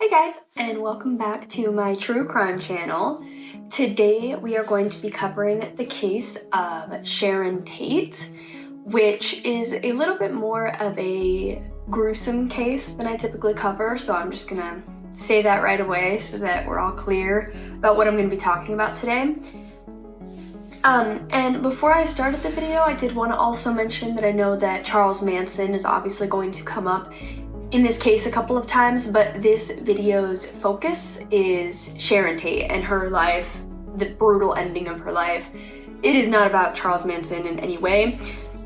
Hey guys, and welcome back to my true crime channel. Today we are going to be covering the case of Sharon Tate, which is a little bit more of a gruesome case than I typically cover, so I'm just gonna say that right away so that we're all clear about what I'm gonna be talking about today. And before I started the video, I did want to also mention that I know that Charles Manson is obviously going to come up in this case a couple of times, but this video's focus is Sharon Tate and her life, the brutal ending of her life. It is not about Charles Manson in any way.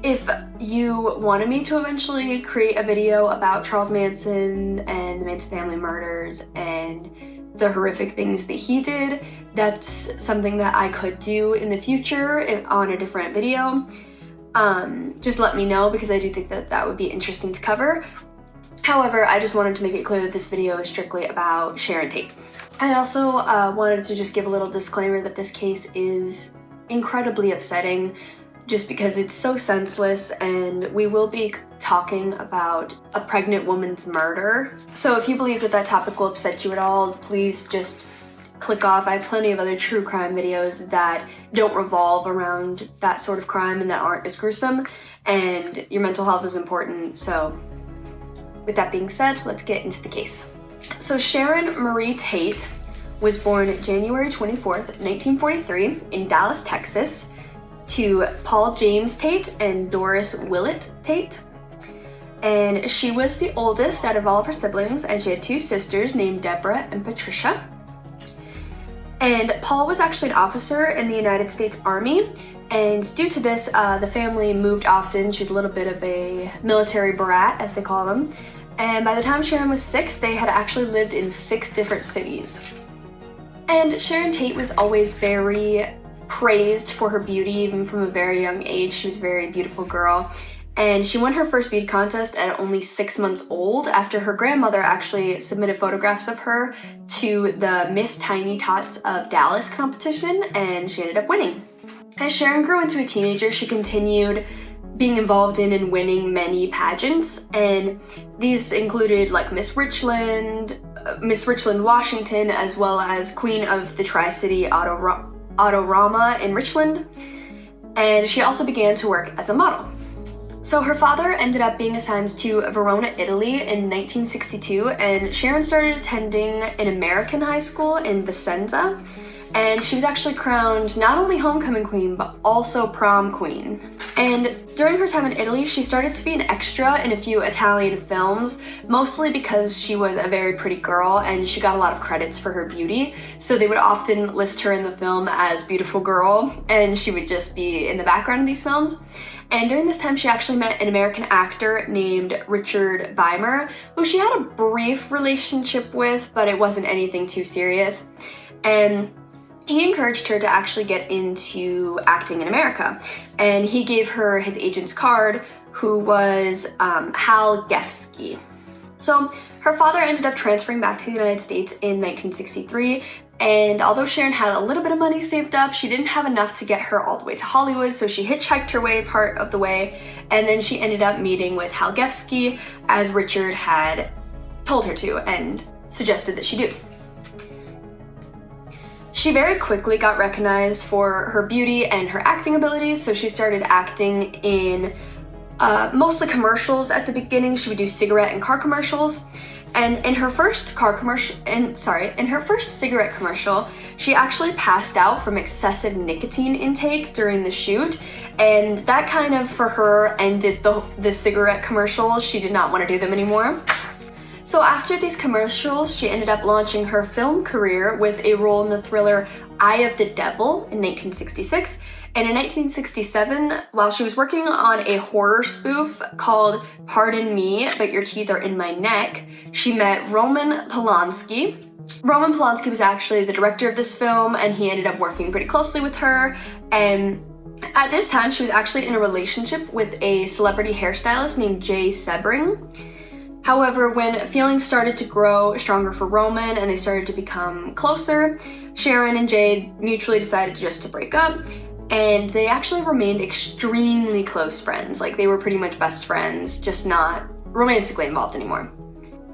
If you wanted me to eventually create a video about Charles Manson and the Manson family murders and the horrific things that he did, that's something that I could do in the future on a different video. Just let me know, because I do think that that would be interesting to cover. However, I just wanted to make it clear that this video is strictly about Sharon Tate. I also wanted to just give a little disclaimer that this case is incredibly upsetting just because it's so senseless, and we will be talking about a pregnant woman's murder. So if you believe that that topic will upset you at all, please just click off. I have plenty of other true crime videos that don't revolve around that sort of crime and that aren't as gruesome, and your mental health is important, so with that being said, let's get into the case. So Sharon Marie Tate was born January 24th, 1943 in Dallas, Texas, to Paul James Tate and Doris Willett Tate. And she was the oldest out of all of her siblings, and she had two sisters named Deborah and Patricia. And Paul was actually an officer in the United States Army, and due to this, the family moved often. She's a little bit of a military brat, as they call them. And by the time Sharon was 6, they had actually lived in 6 different cities. And Sharon Tate was always very praised for her beauty, even from a very young age. She was a very beautiful girl. And she won her first beauty contest at only 6 months old, after her grandmother actually submitted photographs of her to the Miss Tiny Tots of Dallas competition, and she ended up winning. As Sharon grew into a teenager, she continued being involved in and winning many pageants, and these included like Miss Richland, Washington, as well as Queen of the Tri-City Autorama in Richland, and she also began to work as a model. So her father ended up being assigned to Verona, Italy in 1962, and Sharon started attending an American high school in Vicenza, and she was actually crowned not only homecoming queen, but also prom queen. And during her time in Italy, she started to be an extra in a few Italian films, mostly because she was a very pretty girl and she got a lot of credits for her beauty. So they would often list her in the film as beautiful girl, and she would just be in the background of these films. And during this time, she actually met an American actor named Richard Beimer, who she had a brief relationship with, but it wasn't anything too serious. And he encouraged her to actually get into acting in America, and he gave her his agent's card, who was Hal Gefsky. So her father ended up transferring back to the United States in 1963, and although Sharon had a little bit of money saved up, she didn't have enough to get her all the way to Hollywood, so she hitchhiked her way part of the way, and then she ended up meeting with Hal Gefsky, as Richard had told her to and suggested that she do. She very quickly got recognized for her beauty and her acting abilities, so she started acting in mostly commercials at the beginning. She would do cigarette and car commercials, and in her first cigarette commercial, she actually passed out from excessive nicotine intake during the shoot, and that kind of, for her, ended the cigarette commercials. She did not want to do them anymore. So after these commercials, she ended up launching her film career with a role in the thriller Eye of the Devil in 1966. And in 1967, while she was working on a horror spoof called Pardon Me, But Your Teeth Are in My Neck, she met Roman Polanski. Roman Polanski was actually the director of this film, and he ended up working pretty closely with her. And at this time, she was actually in a relationship with a celebrity hairstylist named Jay Sebring. However, when feelings started to grow stronger for Roman and they started to become closer, Sharon and Jay mutually decided just to break up, and they actually remained extremely close friends. Like, they were pretty much best friends, just not romantically involved anymore.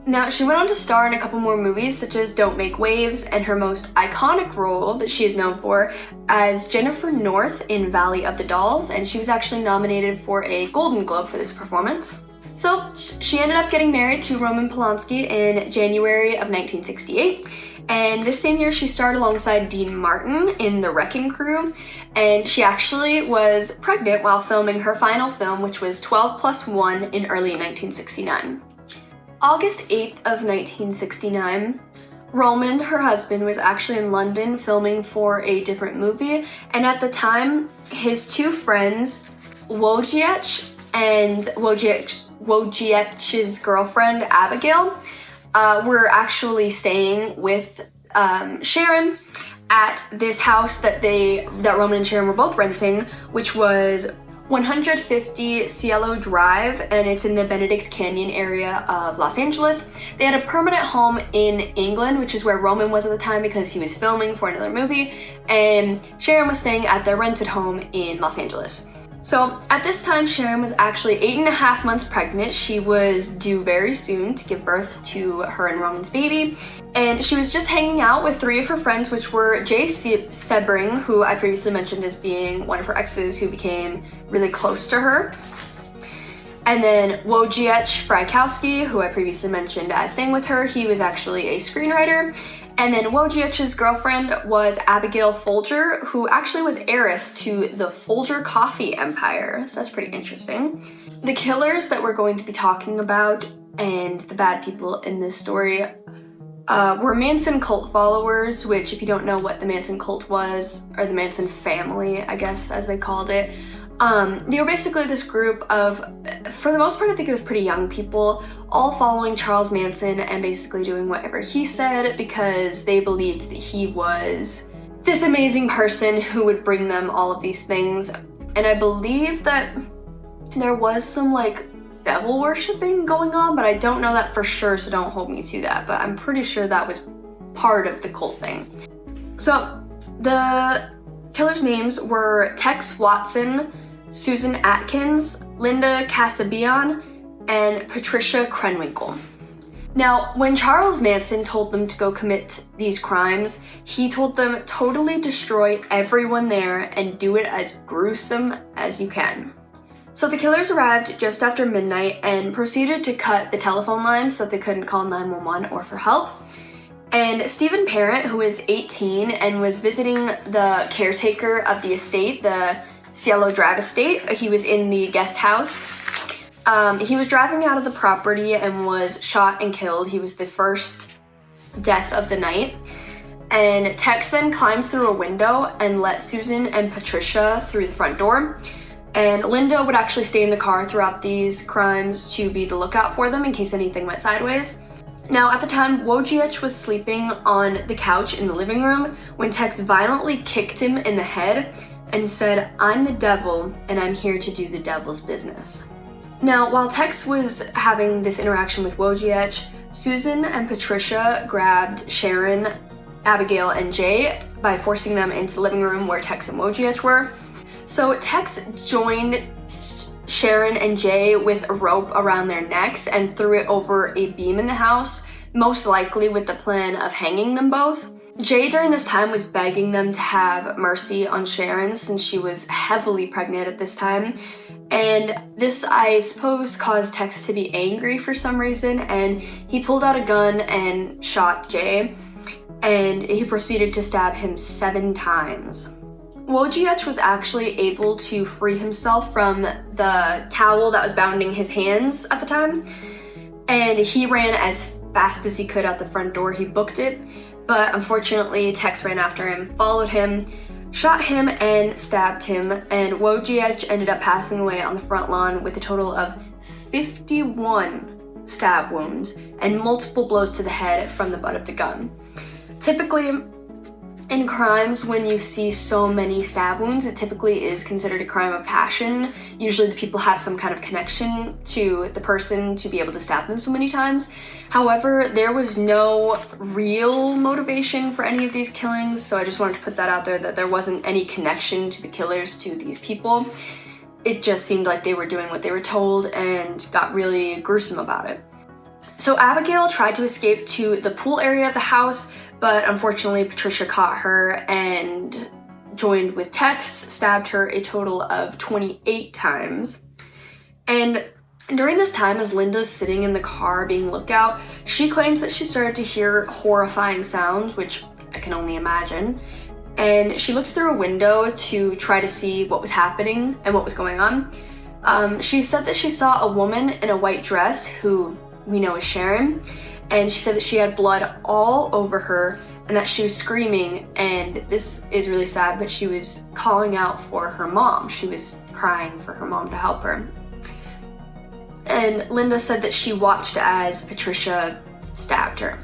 Now, she went on to star in a couple more movies such as Don't Make Waves and her most iconic role that she is known for as Jennifer North in Valley of the Dolls, and she was actually nominated for a Golden Globe for this performance. So she ended up getting married to Roman Polanski in January of 1968, and this same year she starred alongside Dean Martin in The Wrecking Crew, and she actually was pregnant while filming her final film, which was 12+1 in early 1969. August 8th of 1969, Roman, her husband, was actually in London filming for a different movie, and at the time, his two friends, Wojciech and Wojciech's girlfriend, Abigail, were actually staying with Sharon at this house that Roman and Sharon were both renting, which was 150 Cielo Drive, and it's in the Benedict Canyon area of Los Angeles. They had a permanent home in England, which is where Roman was at the time because he was filming for another movie, and Sharon was staying at their rented home in Los Angeles. So at this time, Sharon was actually 8.5 months pregnant. She was due very soon to give birth to her and Roman's baby. And she was just hanging out with 3 of her friends, which were Jay Sebring, who I previously mentioned as being one of her exes who became really close to her. And then Wojciech Frykowski, who I previously mentioned as staying with her. He was actually a screenwriter. And then Wojciech's girlfriend was Abigail Folger, who actually was heiress to the Folger coffee empire. So that's pretty interesting. The killers that we're going to be talking about and the bad people in this story were Manson cult followers, which if you don't know what the Manson cult was, or the Manson family, I guess, as they called it, they were basically this group of, for the most part, I think it was pretty young people, all following Charles Manson and basically doing whatever he said because they believed that he was this amazing person who would bring them all of these things. And I believe that there was some like devil worshipping going on, but I don't know that for sure, so don't hold me to that, but I'm pretty sure that was part of the cult thing. So the killers' names were Tex Watson, Susan Atkins, Linda Kasabian, and Patricia Krenwinkel. Now, when Charles Manson told them to go commit these crimes, he told them totally destroy everyone there and do it as gruesome as you can. So the killers arrived just after midnight and proceeded to cut the telephone lines so that they couldn't call 911 or for help. And Stephen Parent, who was 18 and was visiting the caretaker of the estate, the Cielo Drive estate, he was in the guest house. He was driving out of the property and was shot and killed. He was the first death of the night. And Tex then climbs through a window and let Susan and Patricia through the front door. And Linda would actually stay in the car throughout these crimes to be the lookout for them in case anything went sideways. Now, at the time, Wojciech was sleeping on the couch in the living room when Tex violently kicked him in the head and said, "I'm the devil and I'm here to do the devil's business." Now, while Tex was having this interaction with Wojciech, Susan and Patricia grabbed Sharon, Abigail, and Jay by forcing them into the living room where Tex and Wojciech were. So Tex joined Sharon and Jay with a rope around their necks and threw it over a beam in the house, most likely with the plan of hanging them both. Jay during this time was begging them to have mercy on Sharon since she was heavily pregnant at this time. And this, I suppose, caused Tex to be angry for some reason, and he pulled out a gun and shot Jay, and he proceeded to stab him 7 times. Wojciech was actually able to free himself from the towel that was bounding his hands at the time, and he ran as fast as he could out the front door. He booked it, but unfortunately Tex ran after him, followed him, shot him, and stabbed him, and Wojciech ended up passing away on the front lawn with a total of 51 stab wounds and multiple blows to the head from the butt of the gun. Typically, in crimes, when you see so many stab wounds, it typically is considered a crime of passion. Usually the people have some kind of connection to the person to be able to stab them so many times. However, there was no real motivation for any of these killings, so I just wanted to put that out there, that there wasn't any connection to the killers to these people. It just seemed like they were doing what they were told and got really gruesome about it. So Abigail tried to escape to the pool area of the house, but unfortunately Patricia caught her and joined with Tex, stabbed her a total of 28 times. And during this time, as Linda's sitting in the car being looked out, she claims that she started to hear horrifying sounds, which I can only imagine. And she looks through a window to try to see what was happening and what was going on. She said that she saw a woman in a white dress, who we know as Sharon, and she said that she had blood all over her and that she was screaming, and this is really sad, but she was calling out for her mom. She was crying for her mom to help her. And Linda said that she watched as Patricia stabbed her.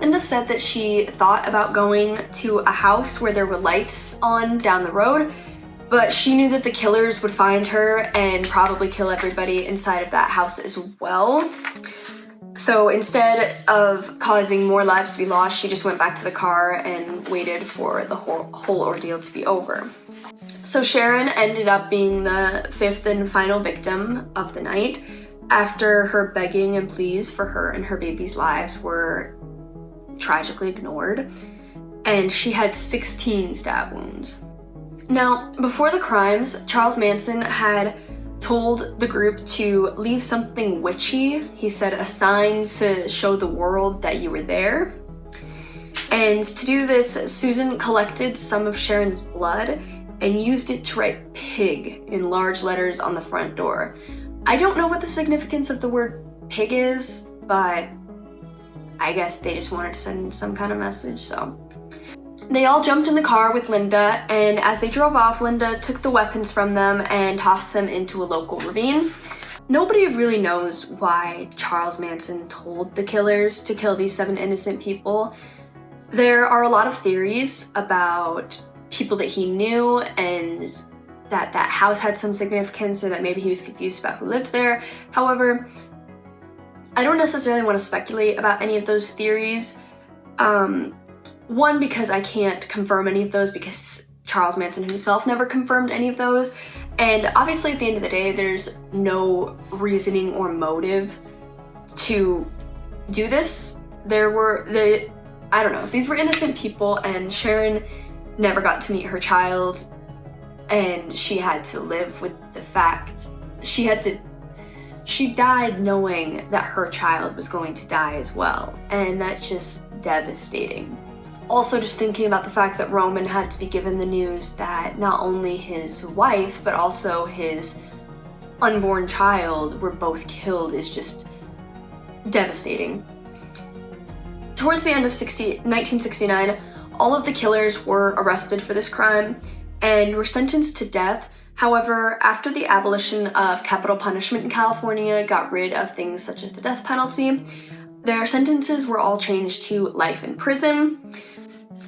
Linda said that she thought about going to a house where there were lights on down the road, but she knew that the killers would find her and probably kill everybody inside of that house as well. So instead of causing more lives to be lost, she just went back to the car and waited for the whole ordeal to be over. So Sharon ended up being the fifth and final victim of the night after her begging and pleas for her and her baby's lives were tragically ignored, and she had 16 stab wounds. Now, before the crimes, Charles Manson had told the group to leave something witchy. He said a sign to show the world that you were there. And to do this, Susan collected some of Sharon's blood and used it to write pig in large letters on the front door. I don't know what the significance of the word pig is, but I guess they just wanted to send some kind of message, so. They all jumped in the car with Linda, and as they drove off, Linda took the weapons from them and tossed them into a local ravine. Nobody really knows why Charles Manson told the killers to kill these 7 innocent people. There are a lot of theories about people that he knew and that that house had some significance, or that maybe he was confused about who lived there. However, I don't necessarily want to speculate about any of those theories. One, because I can't confirm any of those because Charles Manson himself never confirmed any of those. And obviously at the end of the day, there's no reasoning or motive to do this. I don't know, these were innocent people, and Sharon never got to meet her child, and she had to live with the fact she died knowing that her child was going to die as well, and that's just devastating. Also, just thinking about the fact that Roman had to be given the news that not only his wife, but also his unborn child were both killed is just devastating. Towards the end of 1969, all of the killers were arrested for this crime and were sentenced to death. However, after the abolition of capital punishment in California got rid of things such as the death penalty, their sentences were all changed to life in prison.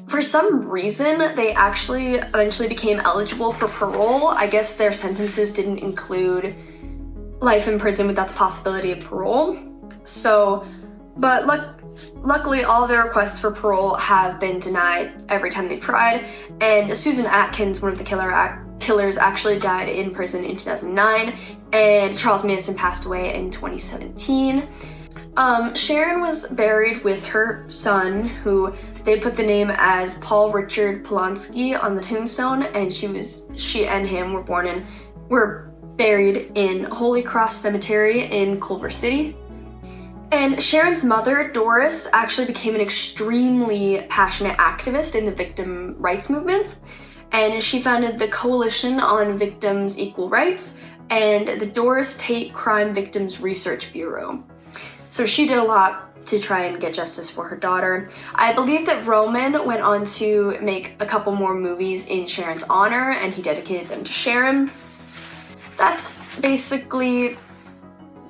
For some reason, they actually eventually became eligible for parole. I guess their sentences didn't include life in prison without the possibility of parole. But luckily all their requests for parole have been denied every time they've tried, and Susan Atkins, one of the killers, actually died in prison in 2009, and Charles Manson passed away in 2017. Sharon was buried with her son, who they put the name as Paul Richard Polanski on the tombstone, and she and him were buried in Holy Cross Cemetery in Culver City. And Sharon's mother, Doris, actually became an extremely passionate activist in the victim rights movement, and she founded the Coalition on Victims' Equal Rights and the Doris Tate Crime Victims Research Bureau. So she did a lot to try and get justice for her daughter. I believe that Roman went on to make a couple more movies in Sharon's honor, and he dedicated them to Sharon. That's basically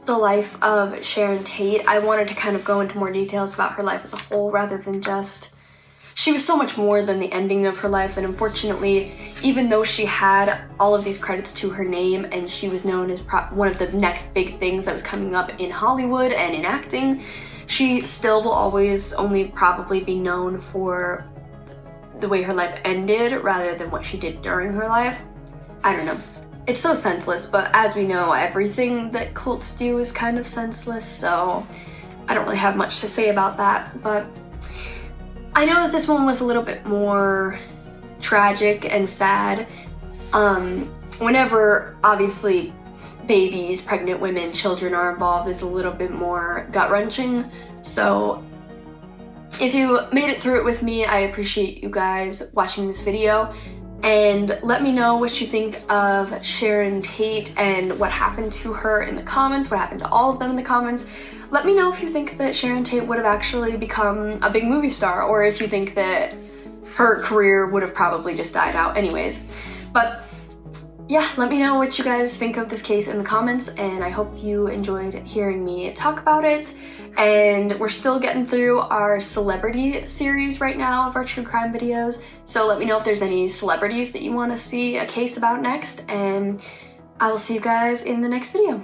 the life of Sharon Tate. I wanted to kind of go into more details about her life as a whole rather than just... She was so much more than the ending of her life, and unfortunately, even though she had all of these credits to her name and she was known as one of the next big things that was coming up in Hollywood and in acting, she still will always only probably be known for the way her life ended rather than what she did during her life. I don't know. it's so senseless, but as we know, everything that cults do is kind of senseless, so I don't really have much to say about that. But I know that this one was a little bit more tragic and sad. Whenever, obviously, babies, pregnant women, children are involved, it's a little bit more gut-wrenching. So if you made it through it with me, I appreciate you guys watching this video. And let me know what you think of Sharon Tate and what happened to her in the comments, what happened to all of them in the comments. Let me know if you think that Sharon Tate would have actually become a big movie star, or if you think that her career would have probably just died out anyways. But yeah, let me know what you guys think of this case in the comments, and I hope you enjoyed hearing me talk about it. And we're still getting through our celebrity series right now of our true crime videos, so let me know if there's any celebrities that you want to see a case about next, and I will see you guys in the next video.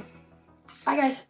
Bye guys.